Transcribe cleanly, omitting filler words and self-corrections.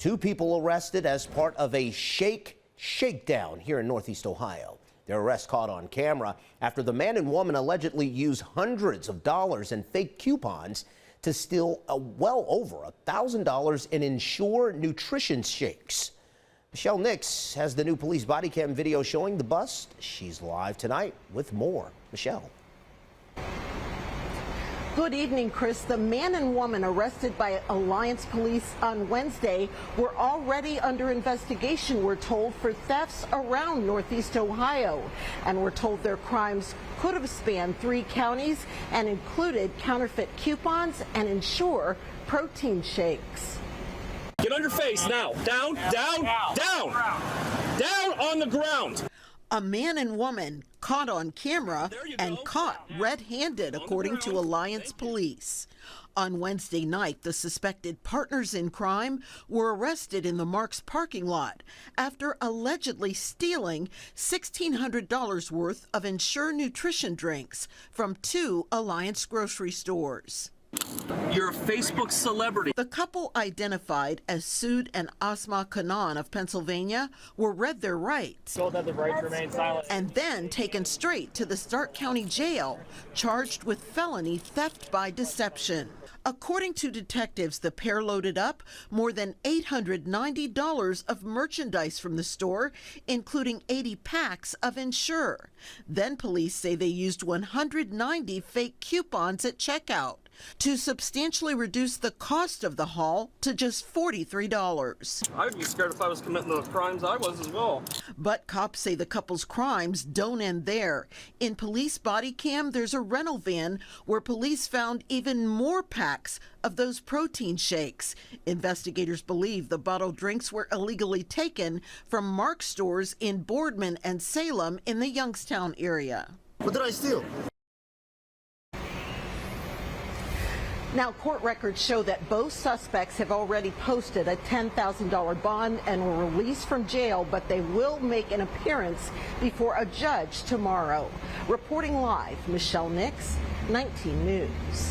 Two people arrested as part of a shakedown here in Northeast Ohio. Their arrest caught on camera after the man and woman allegedly used hundreds of dollars in fake coupons to steal well over $1,000 in Ensure nutrition shakes. Michelle Nix has the new police body cam video showing the bust. She's live tonight with more. Michelle. Good evening, Chris. The man and woman arrested by Alliance Police on Wednesday were already under investigation, we're told, for thefts around Northeast Ohio. And we're told their crimes could have spanned 3 counties and included counterfeit coupons and Ensure protein shakes. Get on your face now. Down, down, down. Down on the ground. A man and woman caught on camera and caught red-handed, according to Alliance Police. On Wednesday night, the suspected partners in crime were arrested in the Marks parking lot after allegedly stealing $1,600 worth of Ensure nutrition drinks from 2 Alliance grocery stores. You're a Facebook celebrity. The couple, identified as Sood and Asma Kanan of Pennsylvania, were read their rights. Both have the right to remain silent. And then taken straight to the Stark County Jail, charged with felony theft by deception. According to detectives, the pair loaded up more than $890 of merchandise from the store, including 80 packs of Ensure. Then police say they used 190 fake coupons at checkout to substantially reduce the cost of the haul to just $43. I would be scared if I was committing the crimes I was as well. But cops say the couple's crimes don't end there. In police body cam, there's a rental van where police found even more packs of those protein shakes. Investigators believe the bottled drinks were illegally taken from Mark's stores in Boardman and Salem in the Youngstown area. What did I steal? Now, court records show that both suspects have already posted a $10,000 bond and were released from jail, but they will make an appearance before a judge tomorrow. Reporting live, Michelle Nix, 19 News.